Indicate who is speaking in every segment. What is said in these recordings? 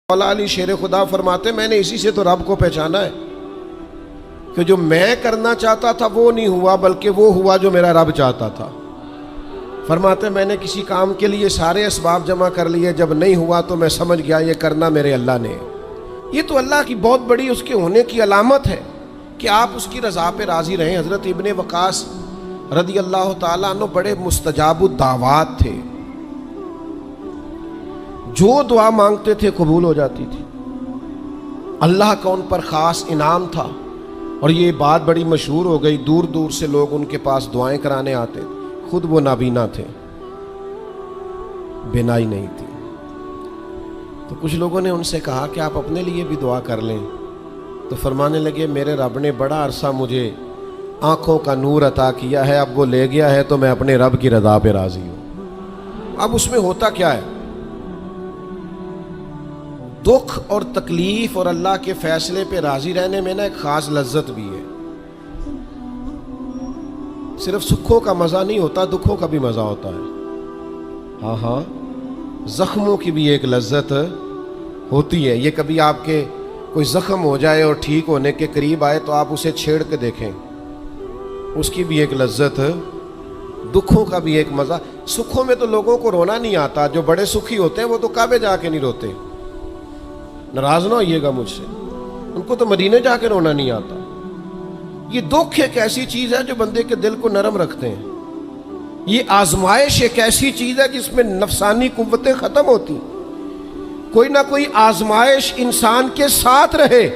Speaker 1: مولا علی شیر خدا فرماتے میں نے اسی سے تو رب کو پہچانا ہے کہ جو میں کرنا چاہتا تھا وہ نہیں ہوا بلکہ وہ ہوا جو میرا رب چاہتا تھا۔ فرماتے میں نے کسی کام کے لیے سارے اسباب جمع کر لیے، جب نہیں ہوا تو میں سمجھ گیا یہ کرنا میرے اللہ نے۔ یہ تو اللہ کی بہت بڑی اس کے ہونے کی علامت ہے کہ آپ اس کی رضا پہ راضی رہیں۔ حضرت ابن وقاص رضی اللہ تعالیٰ عنہ بڑے مستجاب الدعوات تھے، جو دعا مانگتے تھے قبول ہو جاتی تھی، اللہ کا ان پر خاص انعام تھا۔ اور یہ بات بڑی مشہور ہو گئی، دور دور سے لوگ ان کے پاس دعائیں کرانے آتے، خود وہ نابینا تھے، بینائی نہیں تھی۔ تو کچھ لوگوں نے ان سے کہا کہ آپ اپنے لیے بھی دعا کر لیں، تو فرمانے لگے میرے رب نے بڑا عرصہ مجھے آنکھوں کا نور عطا کیا ہے، اب وہ لے گیا ہے تو میں اپنے رب کی رضا پہ راضی ہوں۔ اب اس میں ہوتا کیا ہے؟ دکھ اور تکلیف اور اللہ کے فیصلے پہ راضی رہنے میں نا ایک خاص لذت بھی ہے۔ صرف سکھوں کا مزہ نہیں ہوتا، دکھوں کا بھی مزہ ہوتا ہے۔ ہاں زخموں کی بھی ایک لذت ہوتی ہے۔ یہ کبھی آپ کے کوئی زخم ہو جائے اور ٹھیک ہونے کے قریب آئے تو آپ اسے چھیڑ کے دیکھیں، اس کی بھی ایک لذت، دکھوں کا بھی ایک مزہ۔ سکھوں میں تو لوگوں کو رونا نہیں آتا، جو بڑے سکھی ہوتے ہیں وہ تو کعبے جا کے نہیں روتے، ناراض نہ ہوئیے گا مجھ سے، ان کو تو مدینے جا کے رونا نہیں آتا۔ یہ دکھ ایک ایسی چیز ہے جو بندے کے دل کو نرم رکھتے ہیں۔ یہ آزمائش ایک ایسی چیز ہے جس میں نفسانی قوتیں ختم ہوتی۔ کوئی نہ کوئی آزمائش انسان کے ساتھ رہے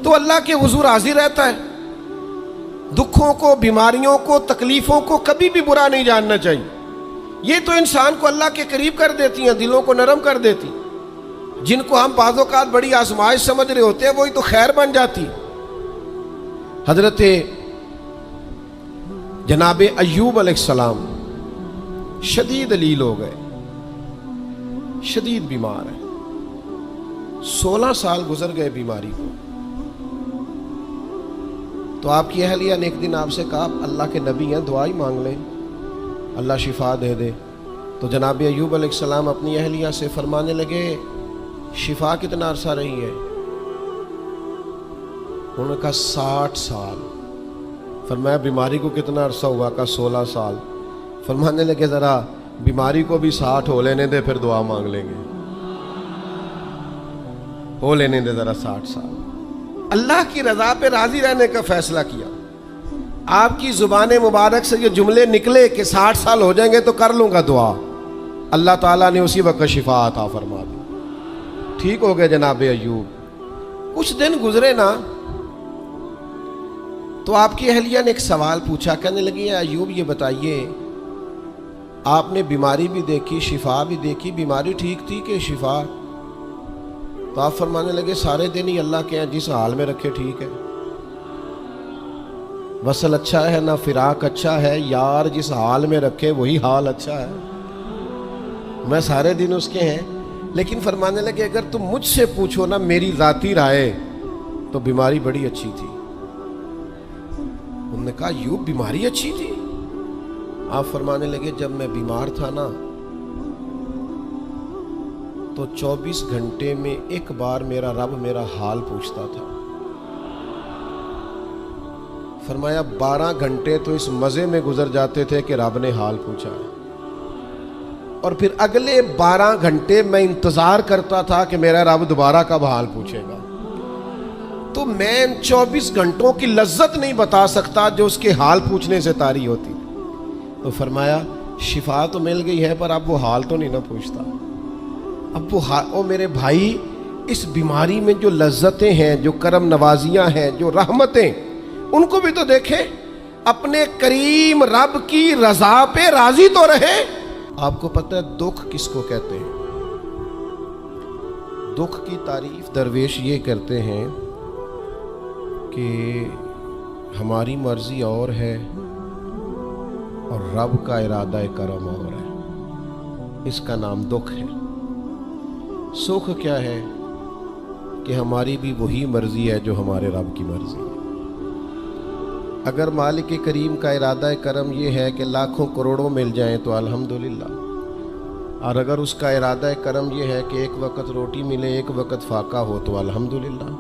Speaker 1: تو اللہ کے حضور حاضر رہتا ہے۔ دکھوں کو، بیماریوں کو، تکلیفوں کو کبھی بھی برا نہیں جاننا چاہیے۔ یہ تو انسان کو اللہ کے قریب کر دیتی ہیں، دلوں کو نرم کر دیتی۔ جن کو ہم بعض اوقات بڑی آزمائش سمجھ رہے ہوتے ہیں وہی تو خیر بن جاتی۔ حضرت جناب ایوب علیہ السلام شدید علیل ہو گئے، شدید بیمار ہیں، 16 سال گزر گئے بیماری کو۔ تو آپ کی اہلیہ نے ایک دن آپ سے کہا اللہ کے نبی ہیں، دعا ہی مانگ لیں، اللہ شفا دے دے۔ تو جناب ایوب علیہ السلام اپنی اہلیہ سے فرمانے لگے شفا کتنا عرصہ رہی ہے؟ انہوں نے کہا 60 سال۔ فرمایا بیماری کو کتنا عرصہ ہوا؟ کہا 16 سال۔ فرمانے لگے ذرا بیماری کو بھی 60 ہو لینے دے پھر دعا مانگ لیں گے، ہو لینے دے ذرا 60 سال۔ اللہ کی رضا پہ راضی رہنے کا فیصلہ کیا۔ آپ کی زبان مبارک سے یہ جملے نکلے کہ 60 سال ہو جائیں گے تو کر لوں گا دعا، اللہ تعالیٰ نے اسی وقت شفا عطا فرما دی، ٹھیک ہو گئے جناب ایوب۔ کچھ دن گزرے نا تو آپ کی اہلیہ نے ایک سوال پوچھا، کہنے لگی ایوب یہ بتائیے آپ نے بیماری بھی دیکھی، شفا بھی دیکھی، بیماری ٹھیک تھی کہ شفا؟ تو آپ فرمانے لگے سارے دن ہی اللہ کے ہیں، جس حال میں رکھے ٹھیک ہے، وصل اچھا ہے نہ فراق اچھا ہے، یار جس حال میں رکھے وہی حال اچھا ہے، میں سارے دن اس کے ہیں۔ لیکن فرمانے لگے اگر تم مجھ سے پوچھو نا میری ذاتی رائے تو بیماری بڑی اچھی تھی۔ انہوں نے کہا یوں بیماری اچھی تھی؟ آپ فرمانے لگے جب میں بیمار تھا نا تو 24 گھنٹے میں ایک بار میرا رب میرا حال پوچھتا تھا۔ فرمایا 12 گھنٹے تو اس مزے میں گزر جاتے تھے کہ رب نے حال پوچھا ہے، اور پھر اگلے 12 گھنٹے میں انتظار کرتا تھا کہ میرا رب دوبارہ کب حال پوچھے گا۔ تو میں ان 24 گھنٹوں کی لذت نہیں بتا سکتا جو اس کے حال پوچھنے سے طاری ہوتی۔ تو فرمایا شفا تو مل گئی ہے پر اب وہ حال تو نہیں نہ پوچھتا۔ اب وہ میرے بھائی اس بیماری میں جو لذتیں ہیں، جو کرم نوازیاں ہیں، جو رحمتیں، ان کو بھی تو دیکھیں، اپنے کریم رب کی رضا پہ راضی تو رہے۔ آپ کو پتہ ہے دکھ کس کو کہتے ہیں؟ دکھ کی تعریف درویش یہ کرتے ہیں کہ ہماری مرضی اور ہے اور رب کا ارادہ کرم اور ہے، اس کا نام دکھ ہے۔ سکھ کیا ہے کہ ہماری بھی وہی مرضی ہے جو ہمارے رب کی مرضی ہے۔ اگر مالک کریم کا ارادہ کرم یہ ہے کہ لاکھوں کروڑوں مل جائیں تو الحمدللہ، اور اگر اس کا ارادہ کرم یہ ہے کہ ایک وقت روٹی ملے ایک وقت فاقہ ہو تو الحمدللہ۔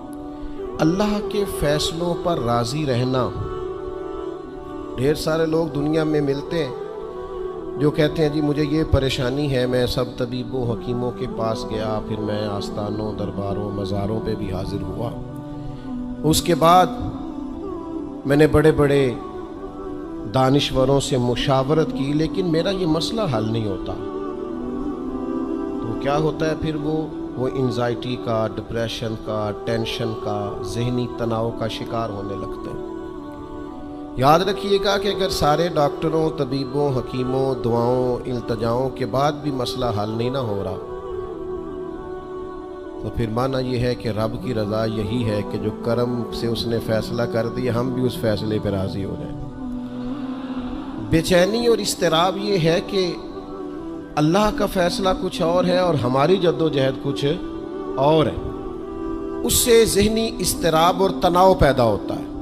Speaker 1: اللہ کے فیصلوں پر راضی رہنا۔ ڈھیر سارے لوگ دنیا میں ملتے ہیں جو کہتے ہیں جی مجھے یہ پریشانی ہے، میں سب طبیبوں حکیموں کے پاس گیا، پھر میں آستانوں درباروں مزاروں پہ بھی حاضر ہوا، اس کے بعد میں نے بڑے بڑے دانشوروں سے مشاورت کی، لیکن میرا یہ مسئلہ حل نہیں ہوتا۔ تو کیا ہوتا ہے پھر وہ انزائٹی کا، ڈپریشن کا، ٹینشن کا، ذہنی تناؤ کا شکار ہونے لگتے ہیں۔ یاد رکھیے گا کہ اگر سارے ڈاکٹروں، طبیبوں، حکیموں، دعاؤں، التجاؤں کے بعد بھی مسئلہ حل نہیں نہ ہو رہا، تو پھر معنی یہ ہے کہ رب کی رضا یہی ہے کہ جو کرم سے اس نے فیصلہ کر دیا ہم بھی اس فیصلے پہ راضی ہو جائیں۔ بے چینی اور اضطراب یہ ہے کہ اللہ کا فیصلہ کچھ اور ہے اور ہماری جد و جہد کچھ اور ہے، اس سے ذہنی اضطراب اور تناؤ پیدا ہوتا ہے،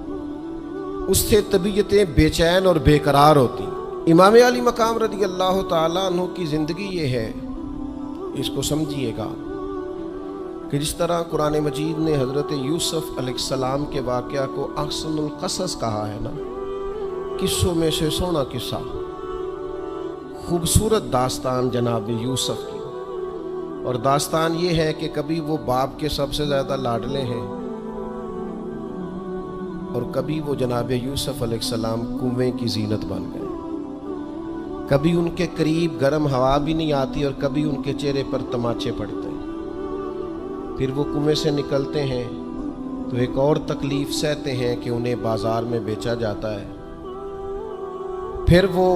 Speaker 1: اس سے طبیعتیں بے چین اور بے قرار ہوتی ہیں۔ امام علی مقام رضی اللہ تعالیٰ عنہ کی زندگی یہ ہے، اس کو سمجھیے گا کہ جس طرح قرآن مجید نے حضرت یوسف علیہ السلام کے واقعہ کو احسن القصص کہا ہے نا، قصوں میں سے سونا قصہ، خوبصورت داستان جناب یوسف کی، اور داستان یہ ہے کہ کبھی وہ باپ کے سب سے زیادہ لاڈلے ہیں اور کبھی وہ جناب یوسف علیہ السلام کنویں کی زینت بن گئے، کبھی ان کے قریب گرم ہوا بھی نہیں آتی اور کبھی ان کے چہرے پر تماچے پڑتے ہیں۔ پھر وہ کنویں سے نکلتے ہیں تو ایک اور تکلیف سہتے ہیں کہ انہیں بازار میں بیچا جاتا ہے، پھر وہ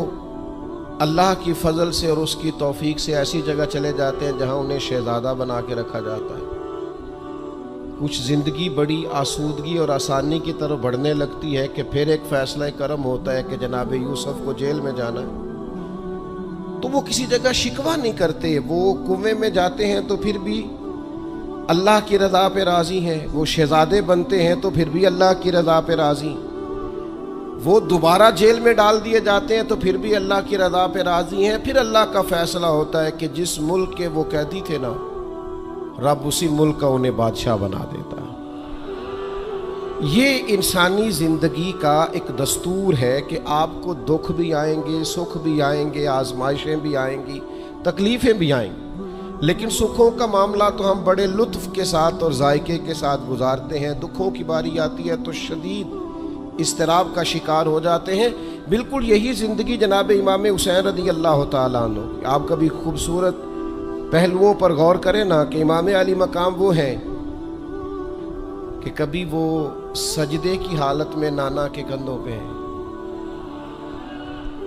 Speaker 1: اللہ کی فضل سے اور اس کی توفیق سے ایسی جگہ چلے جاتے ہیں جہاں انہیں شہزادہ بنا کے رکھا جاتا ہے۔ کچھ زندگی بڑی آسودگی اور آسانی کی طرف بڑھنے لگتی ہے کہ پھر ایک فیصلہ کرم ہوتا ہے کہ جناب یوسف کو جیل میں جانا ہے، تو وہ کسی جگہ شکوہ نہیں کرتے، وہ کنویں میں جاتے ہیں تو پھر بھی اللہ کی رضا پہ راضی ہیں، وہ شہزادے بنتے ہیں تو پھر بھی اللہ کی رضا پہ راضی، وہ دوبارہ جیل میں ڈال دیے جاتے ہیں تو پھر بھی اللہ کی رضا پہ راضی ہیں۔ پھر اللہ کا فیصلہ ہوتا ہے کہ جس ملک کے وہ قیدی تھے نا، رب اسی ملک کا انہیں بادشاہ بنا دیتا ہے۔ یہ انسانی زندگی کا ایک دستور ہے کہ آپ کو دکھ بھی آئیں گے، سکھ بھی آئیں گے، آزمائشیں بھی آئیں گی، تکلیفیں بھی آئیں گی، لیکن سکھوں کا معاملہ تو ہم بڑے لطف کے ساتھ اور ذائقے کے ساتھ گزارتے ہیں، دکھوں کی باری آتی ہے تو شدید اضطراب کا شکار ہو جاتے ہیں۔ بالکل یہی زندگی جناب امام حسین رضی اللہ تعالیٰ عنہ کی۔ آپ کبھی خوبصورت پہلوؤں پر غور کریں نا کہ امام علی مقام وہ ہیں کہ کبھی وہ سجدے کی حالت میں نانا کے کندھوں پہ ہیں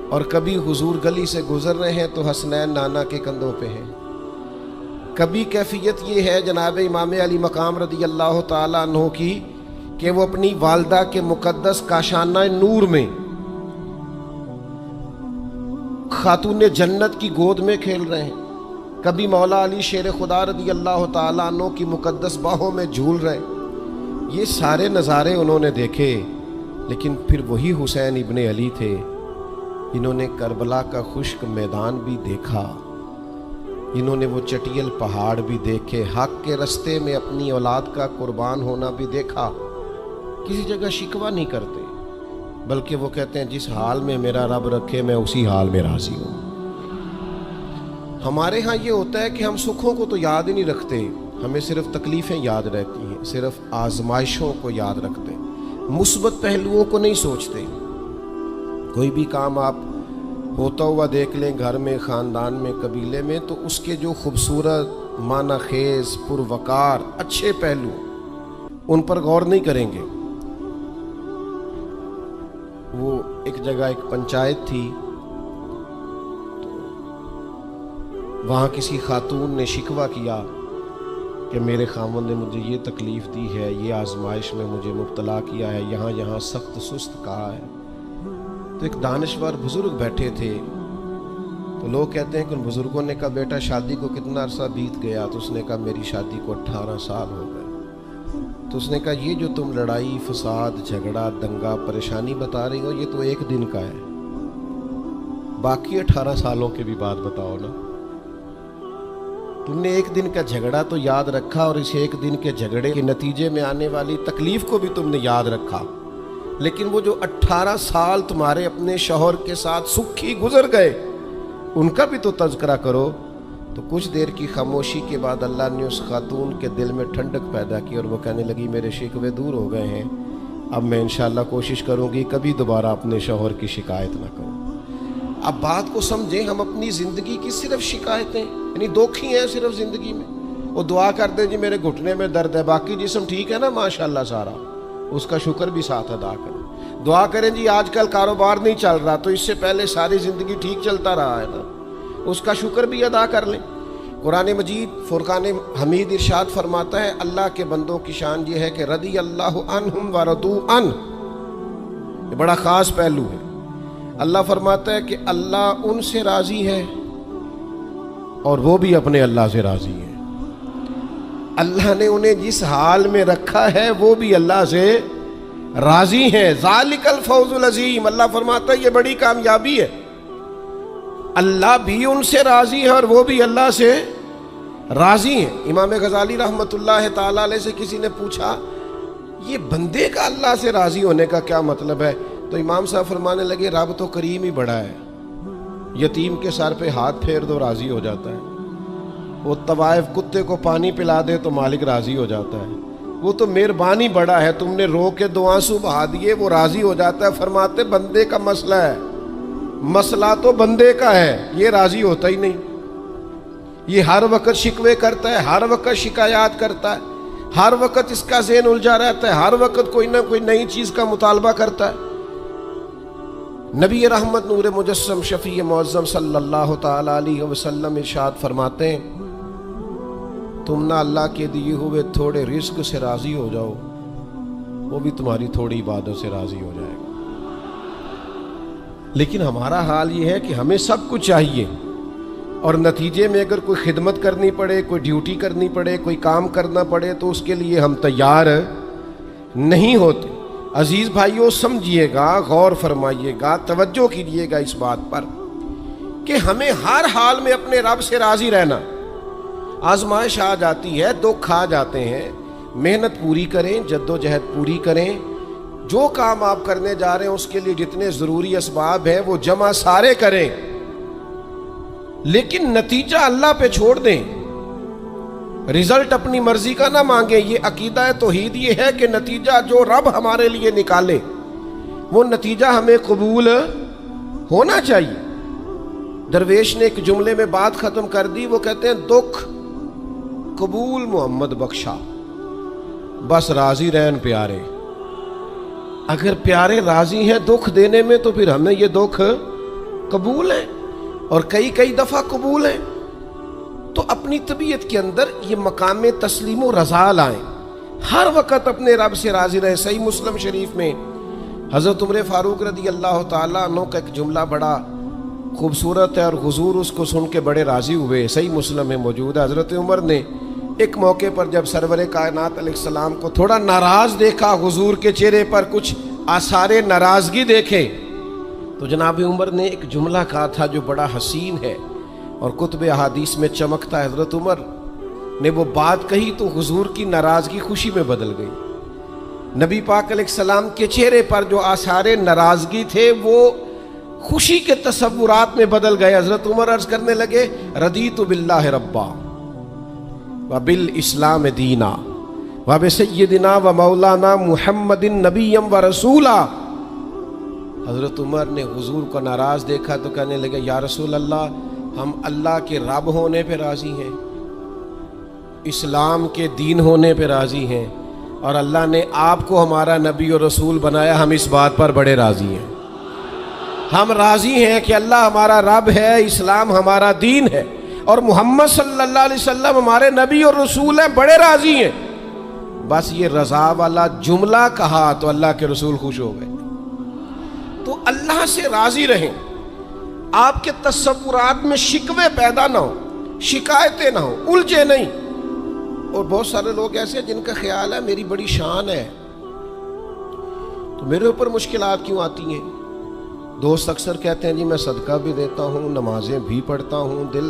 Speaker 1: اور کبھی حضور گلی سے گزر رہے ہیں تو حسنین نانا کے کندھوں پہ ہیں۔ کبھی کیفیت یہ ہے جناب امام علی مقام رضی اللہ تعالیٰ عنہ کی کہ وہ اپنی والدہ کے مقدس کاشانہ نور میں خاتون جنت کی گود میں کھیل رہے ہیں، کبھی مولا علی شیر خدا رضی اللہ تعالیٰ عنہ کی مقدس باہوں میں جھول رہے ہیں۔ یہ سارے نظارے انہوں نے دیکھے، لیکن پھر وہی حسین ابن علی تھے جنہوں نے کربلا کا خشک میدان بھی دیکھا، جنہوں نے وہ چٹیل پہاڑ بھی دیکھے، حق کے رستے میں اپنی اولاد کا قربان ہونا بھی دیکھا۔ کسی جگہ شکوہ نہیں کرتے، بلکہ وہ کہتے ہیں جس حال میں میرا رب رکھے میں اسی حال میں راضی ہوں۔ ہمارے ہاں یہ ہوتا ہے کہ ہم سکھوں کو تو یاد ہی نہیں رکھتے، ہمیں صرف تکلیفیں یاد رہتی ہیں، صرف آزمائشوں کو یاد رکھتے ہیں، مثبت پہلوؤں کو نہیں سوچتے۔ کوئی بھی کام آپ ہوتا ہوا دیکھ لیں گھر میں، خاندان میں، قبیلے میں، تو اس کے جو خوبصورت، معنی خیز، پروقار، اچھے پہلو، ان پر غور نہیں کریں گے۔ وہ ایک جگہ ایک پنچایت تھی، وہاں کسی خاتون نے شکوہ کیا کہ میرے خاوند نے مجھے یہ تکلیف دی ہے، یہ آزمائش میں مجھے مبتلا کیا ہے، یہاں سخت سست کہا ہے۔ تو ایک دانشور بزرگ بیٹھے تھے، تو لوگ کہتے ہیں کہ ان بزرگوں نے کہا بیٹا شادی کو کتنا عرصہ بیت گیا؟ تو اس نے کہا میری شادی کو 18 سال ہو گئے۔ تو اس نے کہا یہ جو تم لڑائی، فساد، جھگڑا، دنگا، پریشانی بتا رہی ہو، یہ تو ایک دن کا ہے، باقی 18 سالوں کے بھی بات بتاؤ نا۔ تم نے ایک دن کا جھگڑا تو یاد رکھا اور اس ایک دن کے جھگڑے کے نتیجے میں آنے والی تکلیف کو بھی تم نے یاد رکھا، لیکن وہ جو 18 سال تمہارے اپنے شوہر کے ساتھ سکھی گزر گئے ان کا بھی تو تذکرہ کرو۔ تو کچھ دیر کی خاموشی کے بعد اللہ نے اس خاتون کے دل میں ٹھنڈک پیدا کی اور وہ کہنے لگی میرے شکوے دور ہو گئے ہیں، اب میں انشاءاللہ کوشش کروں گی کبھی دوبارہ اپنے شوہر کی شکایت نہ کروں۔ اب بات کو سمجھیں، ہم اپنی زندگی کی صرف شکایتیں یعنی دکھ ہی ہیں صرف زندگی میں، وہ دعا کر دیں جی میرے گھٹنے میں درد ہے، باقی جسم ٹھیک ہے نا ماشاءاللہ سارا، اس کا شکر بھی ساتھ ادا کریں۔ دعا کریں جی آج کل کاروبار نہیں چل رہا تو اس سے پہلے ساری زندگی ٹھیک چلتا رہا ہے نا، اس کا شکر بھی ادا کر لیں۔ قرآن مجید فرقان حمید ارشاد فرماتا ہے اللہ کے بندوں کی شان یہ ہے کہ رضی اللہ عنہم ورضوا عنہ، یہ بڑا خاص پہلو ہے۔ اللہ فرماتا ہے کہ اللہ ان سے راضی ہے اور وہ بھی اپنے اللہ سے راضی ہے۔ اللہ نے انہیں جس حال میں رکھا ہے وہ بھی اللہ سے راضی ہیں۔ ذالک الفوز العظیم، اللہ فرماتا ہے یہ بڑی کامیابی ہے، اللہ بھی ان سے راضی ہے اور وہ بھی اللہ سے راضی ہیں۔ امام غزالی رحمۃ اللہ تعالی علیہ سے کسی نے پوچھا یہ بندے کا اللہ سے راضی ہونے کا کیا مطلب ہے؟ تو امام صاحب فرمانے لگے رب تو کریم ہی بڑا ہے، یتیم کے سر پہ ہاتھ پھیر دو راضی ہو جاتا ہے، وہ طوائف کتے کو پانی پلا دے تو مالک راضی ہو جاتا ہے، وہ تو مہربانی بڑا ہے، تم نے رو کے 2 آنسو بہا دیے وہ راضی ہو جاتا ہے۔ فرماتے بندے کا مسئلہ ہے، مسئلہ تو بندے کا ہے، یہ راضی ہوتا ہی نہیں، یہ ہر وقت شکوے کرتا ہے، ہر وقت شکایات کرتا ہے، ہر وقت اس کا ذہن الجھا رہتا ہے، ہر وقت کوئی نہ کوئی نئی چیز کا مطالبہ کرتا ہے۔ نبی رحمت نور مجسم شفیع معظم صلی اللہ تعالی علیہ وسلم ارشاد فرماتے ہیں تم نہ اللہ کے دیے ہوئے تھوڑے رزق سے راضی ہو جاؤ، وہ بھی تمہاری تھوڑی عبادت سے راضی ہو جائے گا۔ لیکن ہمارا حال یہ ہے کہ ہمیں سب کچھ چاہیے اور نتیجے میں اگر کوئی خدمت کرنی پڑے، کوئی ڈیوٹی کرنی پڑے، کوئی کام کرنا پڑے تو اس کے لیے ہم تیار نہیں ہوتے۔ عزیز بھائیوں سمجھیے گا، غور فرمائیے گا، توجہ کیجیے گا اس بات پر کہ ہمیں ہر حال میں اپنے رب سے راضی رہنا۔ آزمائش آ جاتی ہے، دکھ آ جاتے ہیں، محنت پوری کریں، جد و جہد پوری کریں، جو کام آپ کرنے جا رہے ہیں اس کے لیے جتنے ضروری اسباب ہیں وہ جمع سارے کریں، لیکن نتیجہ اللہ پہ چھوڑ دیں، رزلٹ اپنی مرضی کا نہ مانگیں۔ یہ عقیدہ توحید یہ ہے کہ نتیجہ جو رب ہمارے لیے نکالے وہ نتیجہ ہمیں قبول ہونا چاہیے۔ درویش نے ایک جملے میں بات ختم کر دی، وہ کہتے ہیں دکھ قبول محمد بخشا، بس راضی رہن پیارے۔ اگر پیارے راضی ہیں دکھ دینے میں تو پھر ہمیں یہ دکھ قبول ہے اور کئی دفعہ قبول ہے۔ تو اپنی طبیعت کے اندر یہ مقام تسلیم و رضا لائیں، ہر وقت اپنے رب سے راضی رہیں۔ صحیح مسلم شریف میں حضرت عمر فاروق رضی اللہ تعالیٰ عنہ کا ایک جملہ بڑا خوبصورت ہے اور حضور اس کو سن کے بڑے راضی ہوئے، صحیح مسلم میں موجود ہے۔ حضرت عمر نے ایک موقع پر جب سرور کائنات علیہ السلام کو تھوڑا ناراض دیکھا، حضور کے چہرے پر کچھ آثار ناراضگی دیکھے، تو جناب عمر نے ایک جملہ کہا تھا جو بڑا حسین ہے اور کتب احادیث میں چمکتا ہے۔ حضرت عمر نے وہ بات کہی تو حضور کی ناراضگی خوشی میں بدل گئی۔ نبی پاک علیہ السلام کے چہرے پر جو آثار ناراضگی تھے وہ خوشی کے تصورات میں بدل گئے۔ حضرت عمر عرض کرنے لگے رضیت باللہ ربا وبالاسلام دینا وبسیدنا ومولانا محمد نبیم ورسولا۔ حضرت عمر نے حضور کو ناراض دیکھا تو کہنے لگے یا رسول اللہ، ہم اللہ کے رب ہونے پہ راضی ہیں، اسلام کے دین ہونے پہ راضی ہیں، اور اللہ نے آپ کو ہمارا نبی اور رسول بنایا، ہم اس بات پر بڑے راضی ہیں۔ ہم راضی ہیں کہ اللہ ہمارا رب ہے، اسلام ہمارا دین ہے، اور محمد صلی اللہ علیہ وسلم ہمارے نبی اور رسول ہیں، بڑے راضی ہیں۔ بس یہ رضا والا جملہ کہا تو اللہ کے رسول خوش ہو گئے۔ تو اللہ سے راضی رہیں، آپ کے تصورات میں شکوے پیدا نہ ہو، شکایتیں نہ ہو، الجھے نہیں۔ اور بہت سارے لوگ ایسے ہیں جن کا خیال ہے میری بڑی شان ہے تو میرے اوپر مشکلات کیوں آتی ہیں۔ دوست اکثر کہتے ہیں جی میں صدقہ بھی دیتا ہوں، نمازیں بھی پڑھتا ہوں، دل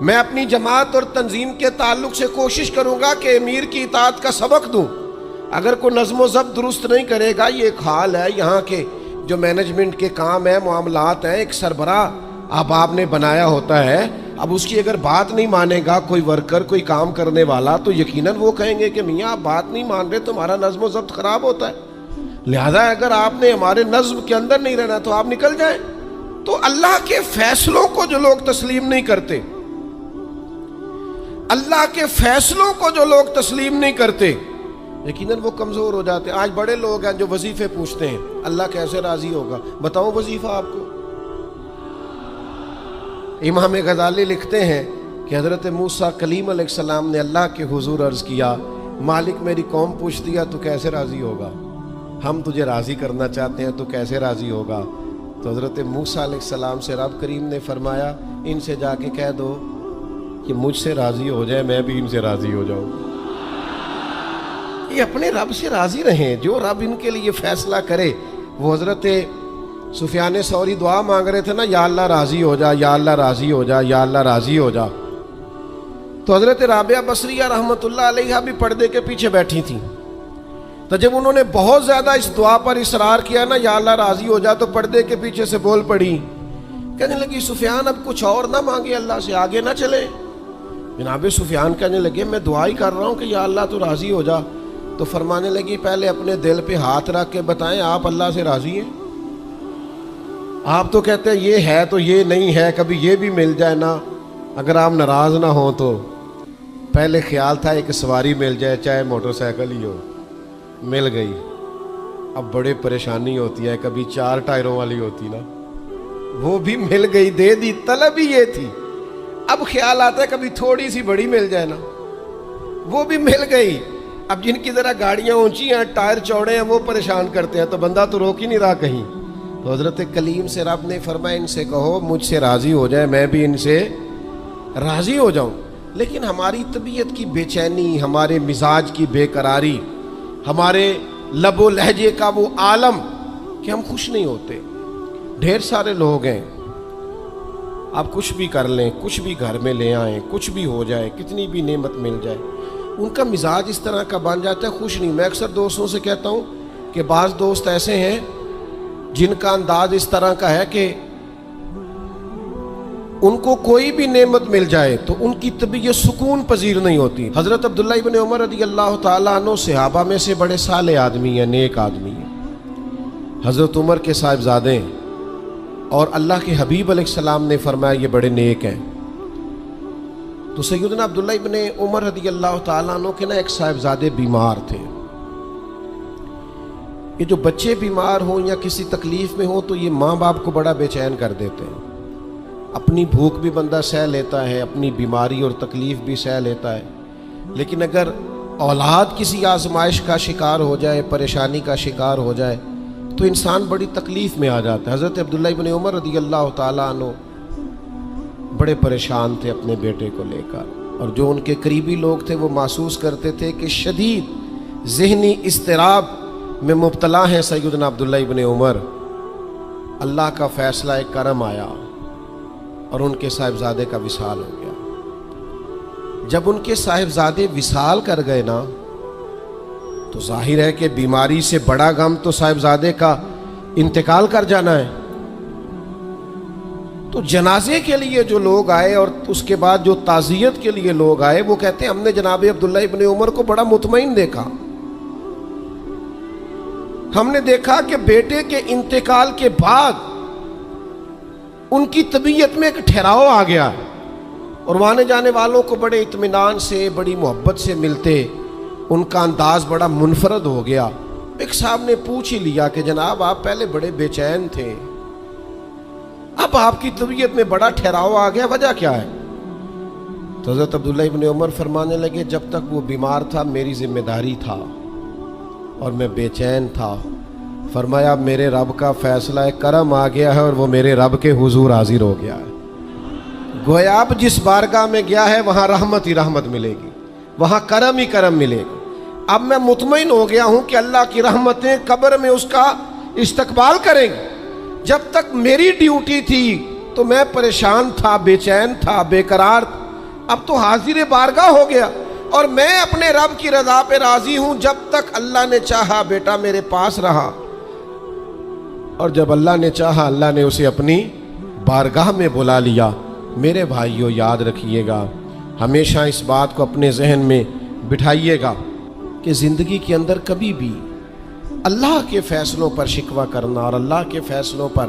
Speaker 1: میں اپنی جماعت اور تنظیم کے تعلق سے کوشش کروں گا کہ امیر کی اطاعت کا سبق دوں. اگر کوئی نظم و ضبط درست نہیں کرے گا، یہ ایک حال ہے یہاں کے جو مینجمنٹ کے کام ہیں، معاملات ہیں، ایک سربراہ آپ نے بنایا ہوتا ہے، اب اس کی اگر بات نہیں مانے گا کوئی ورکر، کوئی کام کرنے والا، تو یقیناً وہ کہیں گے کہ میاں آپ بات نہیں مان رہے، تمہارا نظم و ضبط خراب ہوتا ہے. لہذا اگر آپ نے ہمارے نظم کے اندر نہیں رہنا تو آپ نکل جائیں. تو اللہ کے فیصلوں کو جو لوگ تسلیم نہیں کرتے، اللہ کے فیصلوں کو جو لوگ تسلیم نہیں کرتے، یقیناً وہ کمزور ہو جاتے ہیں. آج بڑے لوگ ہیں جو وظیفے پوچھتے ہیں، اللہ کیسے راضی ہوگا؟ بتاؤں وظیفہ آپ کو. امام غزالی لکھتے ہیں کہ حضرت موسیٰ کلیم علیہ السلام نے اللہ کے حضور عرض کیا، مالک میری قوم پوچھتی ہے تو کیسے راضی ہوگا؟ ہم تجھے راضی کرنا چاہتے ہیں تو کیسے راضی ہوگا؟ تو حضرت موسیٰ علیہ السلام سے رب کریم نے فرمایا، ان سے جا کے کہہ دو کہ مجھ سے راضی ہو جائے، میں بھی ان سے راضی ہو جاؤں. یہ اپنے رب سے راضی رہیں، جو رب ان کے لیے فیصلہ کرے. وہ حضرت سفیان ثوری دعا مانگ رہے تھے نا، یا اللہ راضی ہو جا، یا اللہ راضی ہو جا، یا اللہ راضی ہو جا. تو حضرت رابعہ بصریہ رحمۃ اللہ علیہا بھی پردے کے پیچھے بیٹھی تھیں. تو جب انہوں نے بہت زیادہ اس دعا پر اصرار کیا نا، یا اللہ راضی ہو جا، تو پردے کے پیچھے سے بول پڑی، کہنے لگی سفیان اب کچھ اور نہ مانگے، اللہ سے آگے نہ چلے. جناب سفیان کہنے لگے میں دعا ہی کر رہا ہوں کہ یا اللہ تو راضی ہو جا. تو فرمانے لگی پہلے اپنے دل پہ ہاتھ رکھ کے بتائیں آپ اللہ سے راضی ہیں؟ آپ تو کہتے ہیں یہ ہے تو یہ نہیں ہے، کبھی یہ بھی مل جائے نا، اگر آپ ناراض نہ ہوں تو. پہلے خیال تھا ایک سواری مل جائے، چاہے موٹر سائیکل ہی ہو، مل گئی. اب بڑے پریشانی ہوتی ہے، کبھی 4 ٹائروں والی ہوتی نا، وہ بھی مل گئی، دے دی، طلب ہی یہ تھی. اب خیال آتا ہے کبھی تھوڑی سی بڑی مل جائے نا، وہ بھی مل گئی. اب جن کی ذرا گاڑیاں اونچی ہیں، ٹائر چوڑے ہیں، وہ پریشان کرتے ہیں، تو بندہ تو روک ہی نہیں رہا کہیں. تو حضرت کلیم سے رب نے فرمایا ان سے کہو مجھ سے راضی ہو جائے، میں بھی ان سے راضی ہو جاؤں. لیکن ہماری طبیعت کی بے چینی، ہمارے مزاج کی بے قراری، ہمارے لب و لہجے کا وہ عالم کہ ہم خوش نہیں ہوتے. ڈھیر سارے لوگ ہیں، آپ کچھ بھی کر لیں، کچھ بھی گھر میں لے آئیں، کچھ بھی ہو جائے، کتنی بھی نعمت مل جائے، ان کا مزاج اس طرح کا بن جاتا ہے، خوش نہیں. میں اکثر دوستوں سے کہتا ہوں کہ بعض دوست ایسے ہیں جن کا انداز اس طرح کا ہے کہ ان کو کوئی بھی نعمت مل جائے تو ان کی طبیعت سکون پذیر نہیں ہوتی. حضرت عبداللہ ابن عمر رضی اللہ تعالیٰ عنہ صحابہ میں سے بڑے صالح آدمی ہیں، نیک آدمی ہیں، حضرت عمر کے صاحبزادے ہیں، اور اللہ کے حبیب علیہ السلام نے فرمایا یہ بڑے نیک ہیں. تو سیدنا عبداللہ ابن عمر رضی اللہ تعالیٰ عنہ کے نا ایک صاحبزادے بیمار تھے. یہ جو بچے بیمار ہوں یا کسی تکلیف میں ہوں تو یہ ماں باپ کو بڑا بے چین کر دیتے ہیں. اپنی بھوک بھی بندہ سہ لیتا ہے، اپنی بیماری اور تکلیف بھی سہ لیتا ہے، لیکن اگر اولاد کسی آزمائش کا شکار ہو جائے، پریشانی کا شکار ہو جائے تو انسان بڑی تکلیف میں آ جاتا ہے. حضرت عبداللہ ابن عمر رضی اللہ تعالیٰ عنہ بڑے پریشان تھے اپنے بیٹے کو لے کر، اور جو ان کے قریبی لوگ تھے وہ محسوس کرتے تھے کہ شدید ذہنی اضطراب میں مبتلا ہیں سیدنا عبداللہ ابن عمر. اللہ کا فیصلہ ایک کرم آیا اور ان کے صاحبزادے کا وصال ہو گیا. جب ان کے صاحبزادے وصال کر گئے نا تو ظاہر ہے کہ بیماری سے بڑا غم تو صاحبزادے کا انتقال کر جانا ہے. تو جنازے کے لیے جو لوگ آئے اور اس کے بعد جو تعزیت کے لیے لوگ آئے وہ کہتے ہیں ہم نے جناب عبداللہ ابن عمر کو بڑا مطمئن دیکھا. ہم نے دیکھا کہ بیٹے کے انتقال کے بعد ان کی طبیعت میں ایک ٹھہراؤ آ گیا اور وہاں جانے والوں کو بڑے اطمینان سے، بڑی محبت سے ملتے، ان کا انداز بڑا منفرد ہو گیا. ایک صاحب نے پوچھ ہی لیا کہ جناب آپ پہلے بڑے بے چین تھے، اب آپ کی طبیعت میں بڑا ٹھہراؤ آ گیا، وجہ کیا ہے؟ تو حضرت عبداللہ ابن عمر فرمانے لگے جب تک وہ بیمار تھا میری ذمہ داری تھا اور میں بے چین تھا. فرمایا میرے رب کا فیصلہ کرم آ گیا ہے اور وہ میرے رب کے حضور حاضر ہو گیا ہے. گویا اب جس بارگاہ میں گیا ہے وہاں رحمت ہی رحمت ملے گی، وہاں کرم ہی کرم ملے گا. اب میں مطمئن ہو گیا ہوں کہ اللہ کی رحمتیں قبر میں اس کا استقبال کریں گی. جب تک میری ڈیوٹی تھی تو میں پریشان تھا، بے چین تھا، بے قرار تھا. اب تو حاضر بارگاہ ہو گیا اور میں اپنے رب کی رضا پہ راضی ہوں. جب تک اللہ نے چاہا بیٹا میرے پاس رہا, اور جب اللہ نے چاہا اللہ نے اسے اپنی بارگاہ میں بلا لیا. میرے بھائیوں یاد رکھیے گا, ہمیشہ اس بات کو اپنے ذہن میں بٹھائیے گا کہ زندگی کے اندر کبھی بھی اللہ کے فیصلوں پر شکوہ کرنا اور اللہ کے فیصلوں پر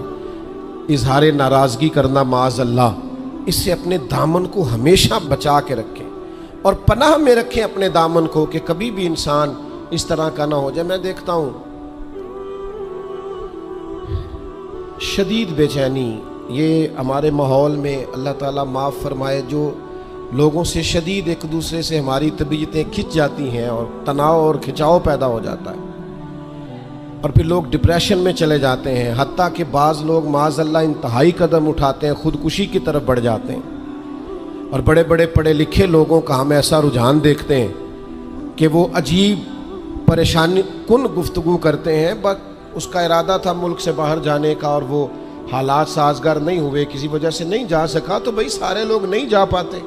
Speaker 1: اظہار ناراضگی کرنا معاذ اللہ, اس سے اپنے دامن کو ہمیشہ بچا کے رکھیں اور پناہ میں رکھیں اپنے دامن کو کہ کبھی بھی انسان اس طرح کا نہ ہو جائے. میں دیکھتا ہوں شدید بے چینی یہ ہمارے ماحول میں, اللہ تعالیٰ معاف فرمائے, جو لوگوں سے شدید ایک دوسرے سے ہماری طبیعتیں کھنچ جاتی ہیں اور تناؤ اور کھنچاؤ پیدا ہو جاتا ہے, اور پھر لوگ ڈپریشن میں چلے جاتے ہیں. حتیٰ کہ بعض لوگ معاذ اللہ انتہائی قدم اٹھاتے ہیں, خودکشی کی طرف بڑھ جاتے ہیں. اور بڑے بڑے پڑھے لکھے لوگوں کا ہم ایسا رجحان دیکھتے ہیں کہ وہ عجیب پریشانی کن گفتگو کرتے ہیں, بس اس کا ارادہ تھا ملک سے باہر جانے کا اور وہ حالات سازگار نہیں ہوئے, کسی وجہ سے نہیں جا سکا. تو بھائی سارے لوگ نہیں جا پاتے.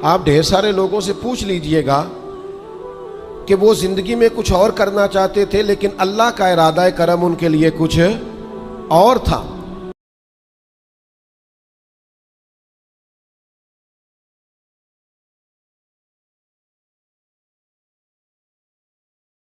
Speaker 1: آپ ڈھیر سارے لوگوں سے پوچھ لیجئے گا کہ وہ زندگی میں کچھ اور کرنا چاہتے تھے لیکن اللہ کا ارادہ کرم ان کے لیے کچھ اور تھا.